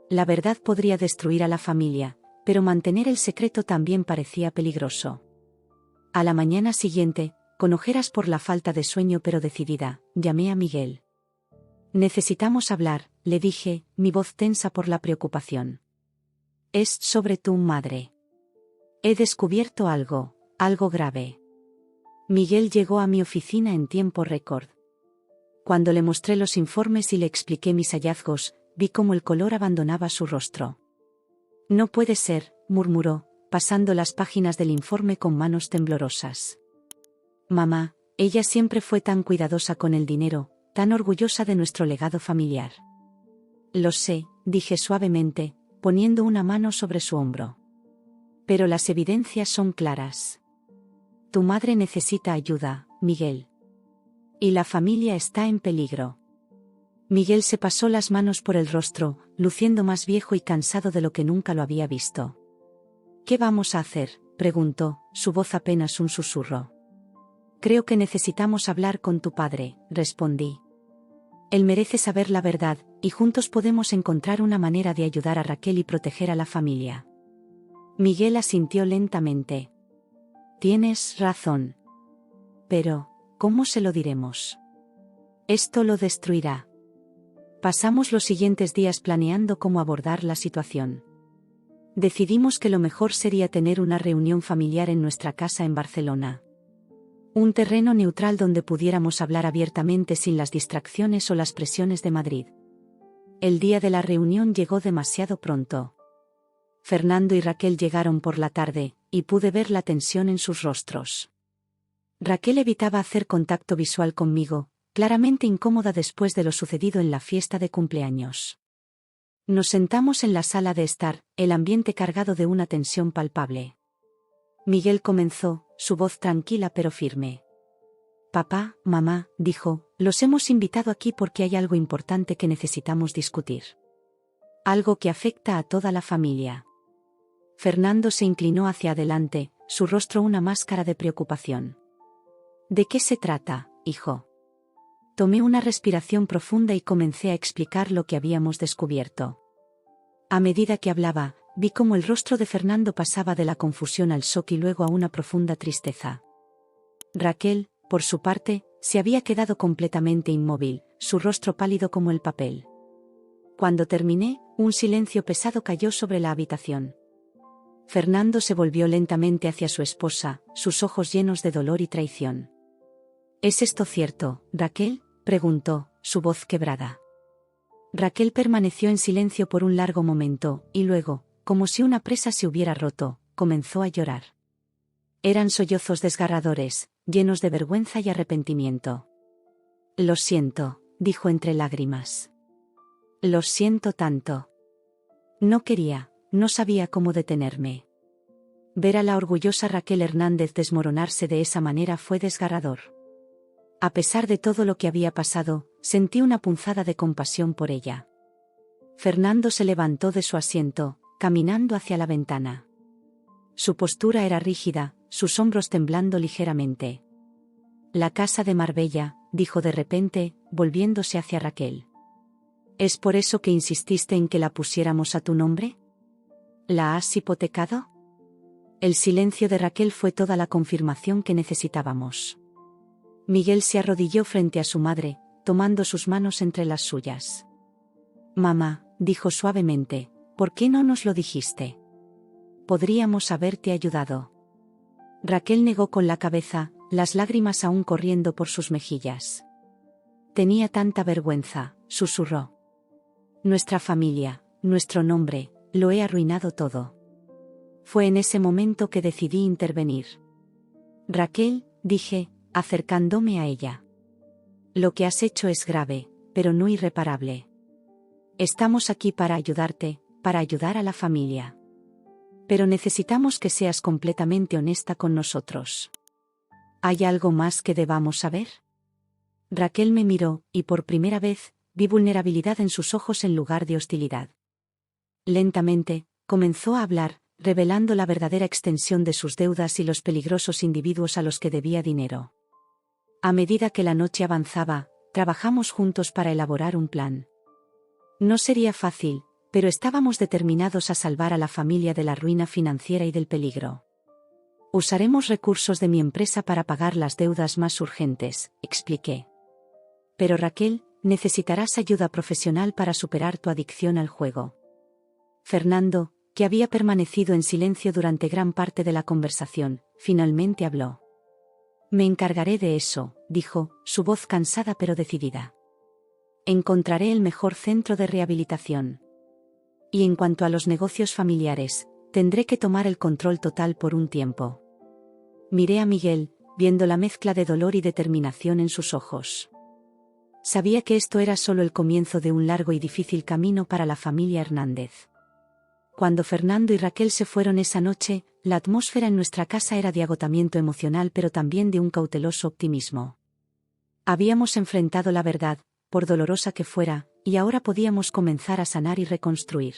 La verdad podría destruir a la familia, pero mantener el secreto también parecía peligroso. A la mañana siguiente, con ojeras por la falta de sueño pero decidida, llamé a Miguel. Necesitamos hablar, le dije, mi voz tensa por la preocupación. Es sobre tu madre. He descubierto algo grave. Miguel llegó a mi oficina en tiempo récord. Cuando le mostré los informes y le expliqué mis hallazgos, vi cómo el color abandonaba su rostro. No puede ser, murmuró, pasando las páginas del informe con manos temblorosas. Mamá, ella siempre fue tan cuidadosa con el dinero, tan orgullosa de nuestro legado familiar. Lo sé, dije suavemente, poniendo una mano sobre su hombro. Pero las evidencias son claras. Tu madre necesita ayuda, Miguel. Y la familia está en peligro. Miguel se pasó las manos por el rostro, luciendo más viejo y cansado de lo que nunca lo había visto. ¿Qué vamos a hacer?, preguntó, su voz apenas un susurro. Creo que necesitamos hablar con tu padre, respondí. Él merece saber la verdad, y juntos podemos encontrar una manera de ayudar a Raquel y proteger a la familia. Miguel asintió lentamente. Tienes razón. Pero, ¿cómo se lo diremos? Esto lo destruirá. Pasamos los siguientes días planeando cómo abordar la situación. Decidimos que lo mejor sería tener una reunión familiar en nuestra casa en Barcelona. Un terreno neutral donde pudiéramos hablar abiertamente sin las distracciones o las presiones de Madrid. El día de la reunión llegó demasiado pronto. Fernando y Raquel llegaron por la tarde, y pude ver la tensión en sus rostros. Raquel evitaba hacer contacto visual conmigo, claramente incómoda después de lo sucedido en la fiesta de cumpleaños. Nos sentamos en la sala de estar, el ambiente cargado de una tensión palpable. Miguel comenzó, su voz tranquila pero firme. Papá, mamá, dijo, los hemos invitado aquí porque hay algo importante que necesitamos discutir. Algo que afecta a toda la familia. Fernando se inclinó hacia adelante, su rostro una máscara de preocupación. ¿De qué se trata, hijo? Tomé una respiración profunda y comencé a explicar lo que habíamos descubierto. A medida que hablaba, vi cómo el rostro de Fernando pasaba de la confusión al shock y luego a una profunda tristeza. Raquel, por su parte, se había quedado completamente inmóvil, su rostro pálido como el papel. Cuando terminé, un silencio pesado cayó sobre la habitación. Fernando se volvió lentamente hacia su esposa, sus ojos llenos de dolor y traición. ¿Es esto cierto, Raquel?, preguntó, su voz quebrada. Raquel permaneció en silencio por un largo momento, y luego, como si una presa se hubiera roto, comenzó a llorar. Eran sollozos desgarradores, llenos de vergüenza y arrepentimiento. «Lo siento», dijo entre lágrimas. «Lo siento tanto. No quería, no sabía cómo detenerme». Ver a la orgullosa Raquel Hernández desmoronarse de esa manera fue desgarrador. A pesar de todo lo que había pasado, sentí una punzada de compasión por ella. Fernando se levantó de su asiento, caminando hacia la ventana. Su postura era rígida, sus hombros temblando ligeramente. «La casa de Marbella», dijo de repente, volviéndose hacia Raquel. «¿Es por eso que insististe en que la pusiéramos a tu nombre? ¿La has hipotecado?» El silencio de Raquel fue toda la confirmación que necesitábamos. Miguel se arrodilló frente a su madre, tomando sus manos entre las suyas. «Mamá», dijo suavemente, «¿por qué no nos lo dijiste? Podríamos haberte ayudado». Raquel negó con la cabeza, las lágrimas aún corriendo por sus mejillas. «Tenía tanta vergüenza», susurró. «Nuestra familia, nuestro nombre, lo he arruinado todo». Fue en ese momento que decidí intervenir. «Raquel», dije, acercándome a ella. «Lo que has hecho es grave, pero no irreparable. Estamos aquí para ayudarte, para ayudar a la familia. Pero necesitamos que seas completamente honesta con nosotros. ¿Hay algo más que debamos saber?» Raquel me miró, y por primera vez, vi vulnerabilidad en sus ojos en lugar de hostilidad. Lentamente, comenzó a hablar, revelando la verdadera extensión de sus deudas y los peligrosos individuos a los que debía dinero. A medida que la noche avanzaba, trabajamos juntos para elaborar un plan. No sería fácil, pero estábamos determinados a salvar a la familia de la ruina financiera y del peligro. «Usaremos recursos de mi empresa para pagar las deudas más urgentes», expliqué. «Pero Raquel, necesitarás ayuda profesional para superar tu adicción al juego». Fernando, que había permanecido en silencio durante gran parte de la conversación, finalmente habló. «Me encargaré de eso», dijo, su voz cansada pero decidida. «Encontraré el mejor centro de rehabilitación. Y en cuanto a los negocios familiares, tendré que tomar el control total por un tiempo». Miré a Miguel, viendo la mezcla de dolor y determinación en sus ojos. Sabía que esto era solo el comienzo de un largo y difícil camino para la familia Hernández. Cuando Fernando y Raquel se fueron esa noche, la atmósfera en nuestra casa era de agotamiento emocional pero también de un cauteloso optimismo. Habíamos enfrentado la verdad, por dolorosa que fuera, y ahora podíamos comenzar a sanar y reconstruir.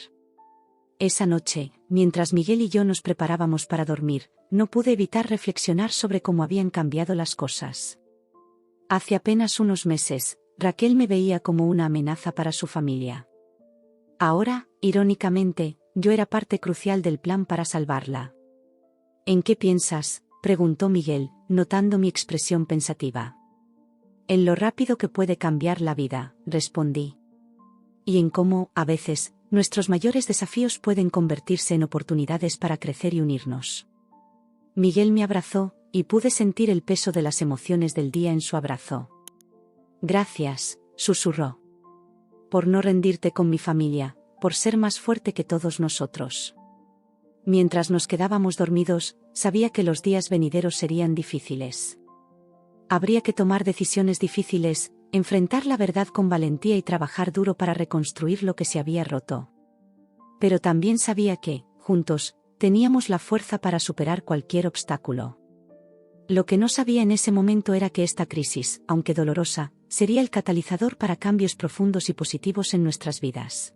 Esa noche, mientras Miguel y yo nos preparábamos para dormir, no pude evitar reflexionar sobre cómo habían cambiado las cosas. Hace apenas unos meses, Raquel me veía como una amenaza para su familia. Ahora, irónicamente, yo era parte crucial del plan para salvarla. «¿En qué piensas?», preguntó Miguel, notando mi expresión pensativa. «En lo rápido que puede cambiar la vida», respondí. «Y en cómo, a veces, nuestros mayores desafíos pueden convertirse en oportunidades para crecer y unirnos». Miguel me abrazó, y pude sentir el peso de las emociones del día en su abrazo. «Gracias», susurró. «Por no rendirte con mi familia, por ser más fuerte que todos nosotros». Mientras nos quedábamos dormidos, sabía que los días venideros serían difíciles. Habría que tomar decisiones difíciles, enfrentar la verdad con valentía y trabajar duro para reconstruir lo que se había roto. Pero también sabía que, juntos, teníamos la fuerza para superar cualquier obstáculo. Lo que no sabía en ese momento era que esta crisis, aunque dolorosa, sería el catalizador para cambios profundos y positivos en nuestras vidas.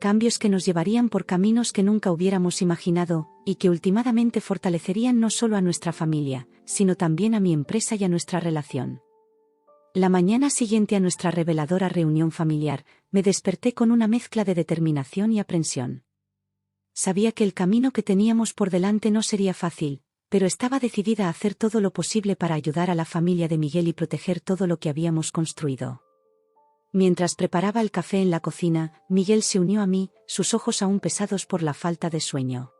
Cambios que nos llevarían por caminos que nunca hubiéramos imaginado, y que últimamente fortalecerían no solo a nuestra familia, sino también a mi empresa y a nuestra relación. La mañana siguiente a nuestra reveladora reunión familiar, me desperté con una mezcla de determinación y aprensión. Sabía que el camino que teníamos por delante no sería fácil, pero estaba decidida a hacer todo lo posible para ayudar a la familia de Miguel y proteger todo lo que habíamos construido. Mientras preparaba el café en la cocina, Miguel se unió a mí, sus ojos aún pesados por la falta de sueño.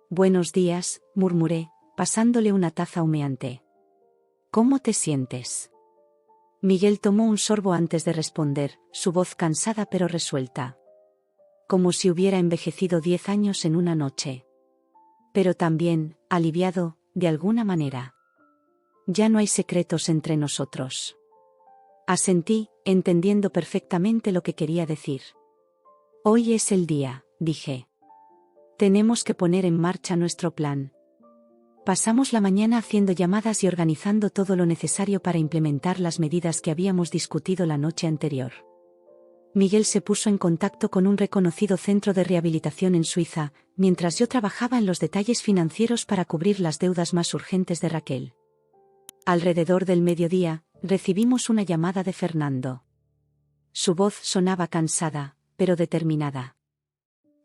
«Buenos días», murmuré, pasándole una taza humeante. «¿Cómo te sientes?» Miguel tomó un sorbo antes de responder, su voz cansada pero resuelta. Como si hubiera envejecido 10 años en una noche. Pero también, aliviado, de alguna manera. Ya no hay secretos entre nosotros. Asentí, entendiendo perfectamente lo que quería decir. Hoy es el día, dije. Tenemos que poner en marcha nuestro plan. Pasamos la mañana haciendo llamadas y organizando todo lo necesario para implementar las medidas que habíamos discutido la noche anterior. Miguel se puso en contacto con un reconocido centro de rehabilitación en Suiza, mientras yo trabajaba en los detalles financieros para cubrir las deudas más urgentes de Raquel. Alrededor del mediodía, recibimos una llamada de Fernando. Su voz sonaba cansada, pero determinada.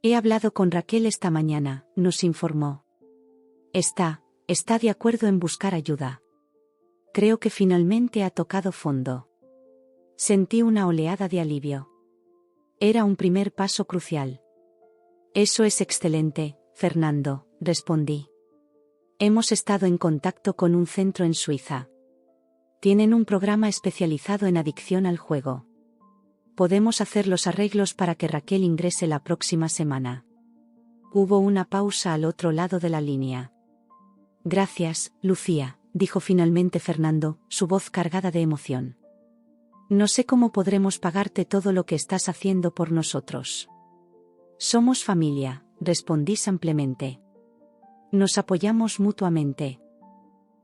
He hablado con Raquel esta mañana, nos informó. Está de acuerdo en buscar ayuda. Creo que finalmente ha tocado fondo. Sentí una oleada de alivio. Era un primer paso crucial. Eso es excelente, Fernando, respondí. Hemos estado en contacto con un centro en Suiza. Tienen un programa especializado en adicción al juego. Podemos hacer los arreglos para que Raquel ingrese la próxima semana. Hubo una pausa al otro lado de la línea. Gracias, Lucía, dijo finalmente Fernando, su voz cargada de emoción. No sé cómo podremos pagarte todo lo que estás haciendo por nosotros. Somos familia, respondí simplemente. Nos apoyamos mutuamente.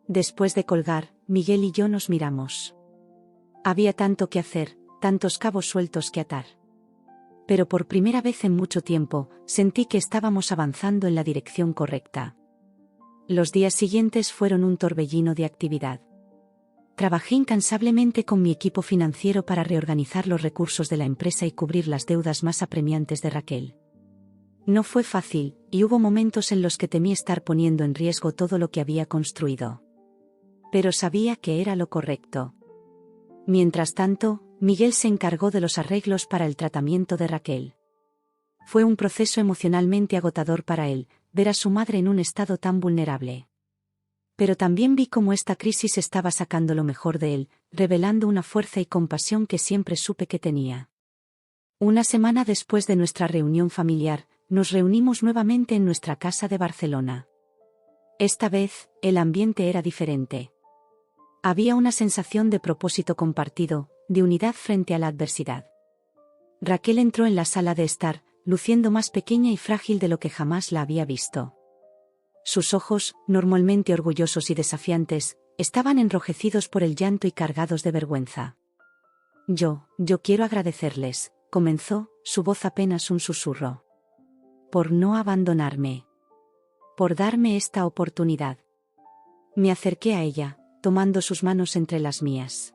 Después de colgar, Miguel y yo nos miramos. Había tanto que hacer, tantos cabos sueltos que atar. Pero por primera vez en mucho tiempo, sentí que estábamos avanzando en la dirección correcta. Los días siguientes fueron un torbellino de actividad. Trabajé incansablemente con mi equipo financiero para reorganizar los recursos de la empresa y cubrir las deudas más apremiantes de Raquel. No fue fácil, y hubo momentos en los que temí estar poniendo en riesgo todo lo que había construido. Pero sabía que era lo correcto. Mientras tanto, Miguel se encargó de los arreglos para el tratamiento de Raquel. Fue un proceso emocionalmente agotador para él, ver a su madre en un estado tan vulnerable. Pero también vi cómo esta crisis estaba sacando lo mejor de él, revelando una fuerza y compasión que siempre supe que tenía. Una semana después de nuestra reunión familiar, nos reunimos nuevamente en nuestra casa de Barcelona. Esta vez, el ambiente era diferente. Había una sensación de propósito compartido, de unidad frente a la adversidad. Raquel entró en la sala de estar, luciendo más pequeña y frágil de lo que jamás la había visto. Sus ojos, normalmente orgullosos y desafiantes, estaban enrojecidos por el llanto y cargados de vergüenza. Yo quiero agradecerles, comenzó, su voz apenas un susurro. Por no abandonarme. Por darme esta oportunidad. Me acerqué a ella, tomando sus manos entre las mías.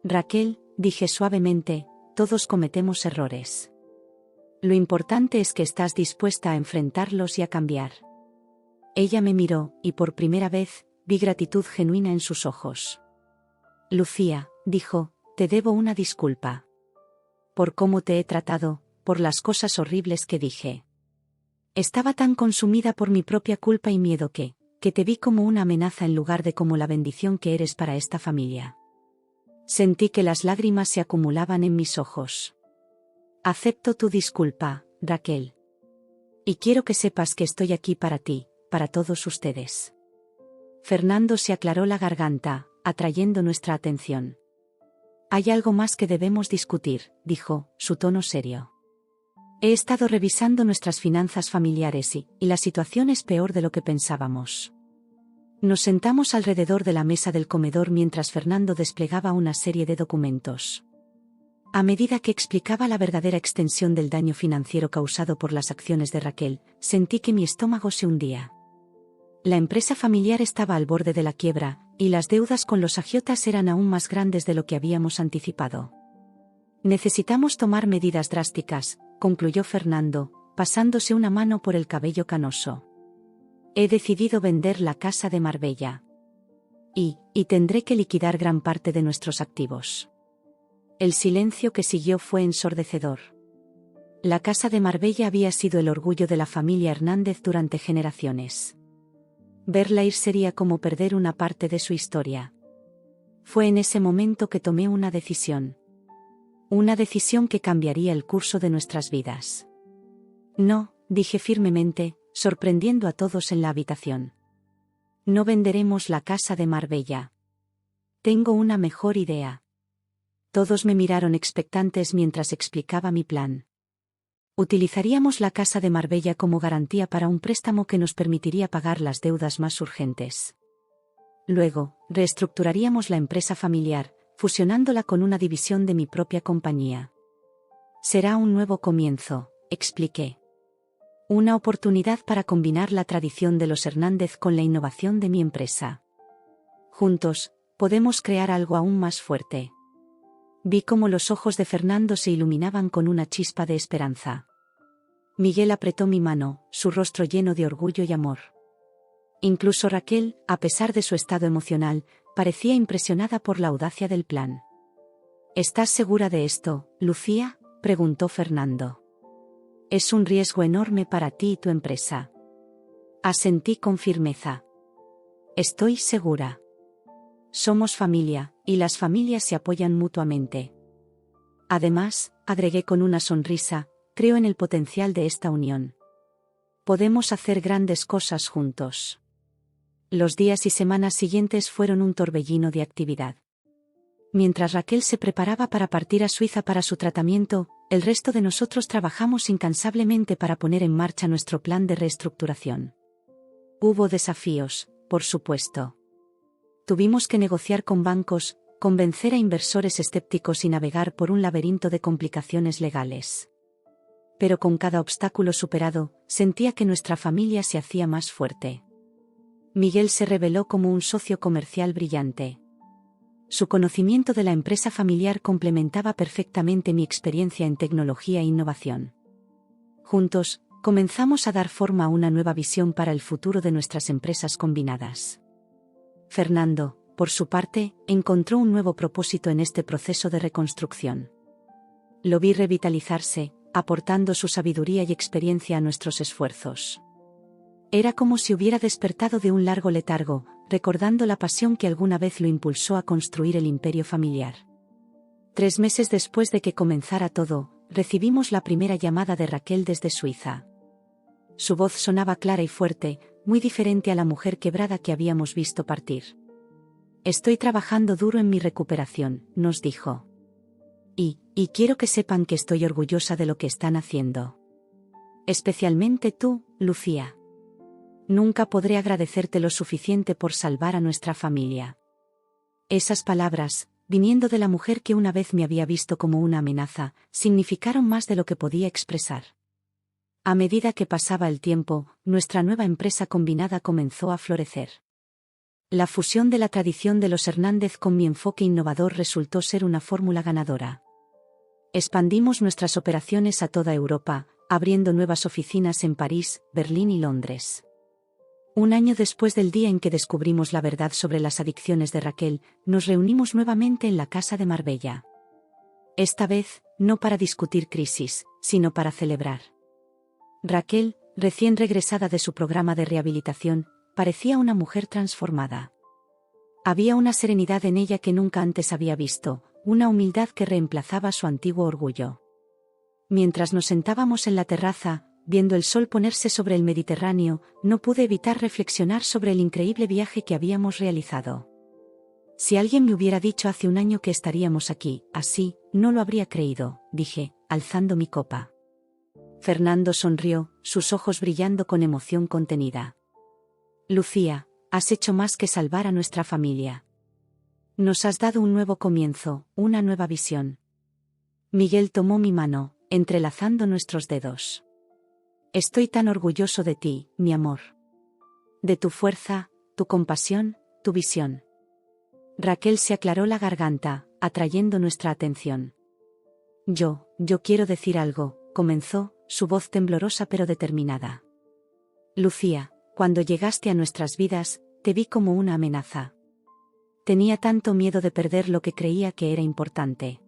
Raquel, dije suavemente, todos cometemos errores. Lo importante es que estás dispuesta a enfrentarlos y a cambiar. Ella me miró, y por primera vez, vi gratitud genuina en sus ojos. Lucía, dijo, te debo una disculpa. Por cómo te he tratado, por las cosas horribles que dije. Estaba tan consumida por mi propia culpa y miedo que te vi como una amenaza en lugar de como la bendición que eres para esta familia. Sentí que las lágrimas se acumulaban en mis ojos. Acepto tu disculpa, Raquel. Y quiero que sepas que estoy aquí para ti, para todos ustedes. Fernando se aclaró la garganta, atrayendo nuestra atención. Hay algo más que debemos discutir, dijo, su tono serio. He estado revisando nuestras finanzas familiares y la situación es peor de lo que pensábamos. Nos sentamos alrededor de la mesa del comedor mientras Fernando desplegaba una serie de documentos. A medida que explicaba la verdadera extensión del daño financiero causado por las acciones de Raquel, sentí que mi estómago se hundía. La empresa familiar estaba al borde de la quiebra, y las deudas con los agiotas eran aún más grandes de lo que habíamos anticipado. Necesitamos tomar medidas drásticas, concluyó Fernando, pasándose una mano por el cabello canoso. He decidido vender la casa de Marbella. Y tendré que liquidar gran parte de nuestros activos. El silencio que siguió fue ensordecedor. La casa de Marbella había sido el orgullo de la familia Hernández durante generaciones. Verla ir sería como perder una parte de su historia. Fue en ese momento que tomé una decisión. Una decisión que cambiaría el curso de nuestras vidas. No, dije firmemente, sorprendiendo a todos en la habitación. No venderemos la casa de Marbella. Tengo una mejor idea. Todos me miraron expectantes mientras explicaba mi plan. Utilizaríamos la casa de Marbella como garantía para un préstamo que nos permitiría pagar las deudas más urgentes. Luego, reestructuraríamos la empresa familiar, fusionándola con una división de mi propia compañía. Será un nuevo comienzo, expliqué. Una oportunidad para combinar la tradición de los Hernández con la innovación de mi empresa. Juntos, podemos crear algo aún más fuerte. Vi cómo los ojos de Fernando se iluminaban con una chispa de esperanza. Miguel apretó mi mano, su rostro lleno de orgullo y amor. Incluso Raquel, a pesar de su estado emocional, parecía impresionada por la audacia del plan. ¿Estás segura de esto, Lucía?, preguntó Fernando. Es un riesgo enorme para ti y tu empresa. Asentí con firmeza. Estoy segura. Somos familia, y las familias se apoyan mutuamente. Además, agregué con una sonrisa, creo en el potencial de esta unión. Podemos hacer grandes cosas juntos. Los días y semanas siguientes fueron un torbellino de actividad. Mientras Raquel se preparaba para partir a Suiza para su tratamiento, el resto de nosotros trabajamos incansablemente para poner en marcha nuestro plan de reestructuración. Hubo desafíos, por supuesto. Tuvimos que negociar con bancos, convencer a inversores escépticos y navegar por un laberinto de complicaciones legales. Pero con cada obstáculo superado, sentía que nuestra familia se hacía más fuerte. Miguel se reveló como un socio comercial brillante. Su conocimiento de la empresa familiar complementaba perfectamente mi experiencia en tecnología e innovación. Juntos, comenzamos a dar forma a una nueva visión para el futuro de nuestras empresas combinadas. Fernando, por su parte, encontró un nuevo propósito en este proceso de reconstrucción. Lo vi revitalizarse, aportando su sabiduría y experiencia a nuestros esfuerzos. Era como si hubiera despertado de un largo letargo, recordando la pasión que alguna vez lo impulsó a construir el imperio familiar. 3 meses después de que comenzara todo, recibimos la primera llamada de Raquel desde Suiza. Su voz sonaba clara y fuerte, muy diferente a la mujer quebrada que habíamos visto partir. Estoy trabajando duro en mi recuperación, nos dijo. Y quiero que sepan que estoy orgullosa de lo que están haciendo. Especialmente tú, Lucía. Nunca podré agradecerte lo suficiente por salvar a nuestra familia. Esas palabras, viniendo de la mujer que una vez me había visto como una amenaza, significaron más de lo que podía expresar. A medida que pasaba el tiempo, nuestra nueva empresa combinada comenzó a florecer. La fusión de la tradición de los Hernández con mi enfoque innovador resultó ser una fórmula ganadora. Expandimos nuestras operaciones a toda Europa, abriendo nuevas oficinas en París, Berlín y Londres. Un año después del día en que descubrimos la verdad sobre las adicciones de Raquel, nos reunimos nuevamente en la casa de Marbella. Esta vez, no para discutir crisis, sino para celebrar. Raquel, recién regresada de su programa de rehabilitación, parecía una mujer transformada. Había una serenidad en ella que nunca antes había visto, una humildad que reemplazaba su antiguo orgullo. Mientras nos sentábamos en la terraza, viendo el sol ponerse sobre el Mediterráneo, no pude evitar reflexionar sobre el increíble viaje que habíamos realizado. Si alguien me hubiera dicho hace un año que estaríamos aquí, así, no lo habría creído, dije, alzando mi copa. Fernando sonrió, sus ojos brillando con emoción contenida. Lucía, has hecho más que salvar a nuestra familia. Nos has dado un nuevo comienzo, una nueva visión. Miguel tomó mi mano, entrelazando nuestros dedos. Estoy tan orgulloso de ti, mi amor. De tu fuerza, tu compasión, tu visión. Raquel se aclaró la garganta, atrayendo nuestra atención. Yo quiero decir algo, comenzó, su voz temblorosa pero determinada. Lucía, cuando llegaste a nuestras vidas, te vi como una amenaza. Tenía tanto miedo de perder lo que creía que era importante.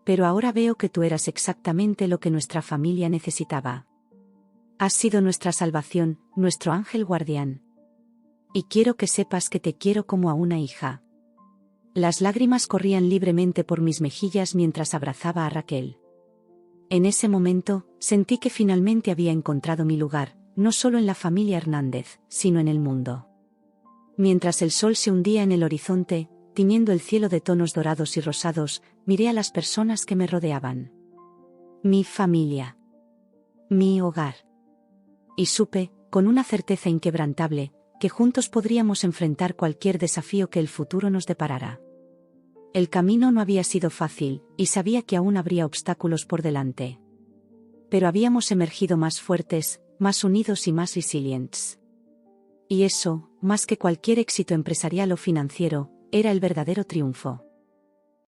Pero ahora veo que tú eras exactamente lo que nuestra familia necesitaba. Has sido nuestra salvación, nuestro ángel guardián. Y quiero que sepas que te quiero como a una hija. Las lágrimas corrían libremente por mis mejillas mientras abrazaba a Raquel. En ese momento, sentí que finalmente había encontrado mi lugar, no solo en la familia Hernández, sino en el mundo. Mientras el sol se hundía en el horizonte, tiñendo el cielo de tonos dorados y rosados, miré a las personas que me rodeaban. Mi familia. Mi hogar. Y supe, con una certeza inquebrantable, que juntos podríamos enfrentar cualquier desafío que el futuro nos deparara. El camino no había sido fácil, y sabía que aún habría obstáculos por delante. Pero habíamos emergido más fuertes, más unidos y más resilientes. Y eso, más que cualquier éxito empresarial o financiero, era el verdadero triunfo.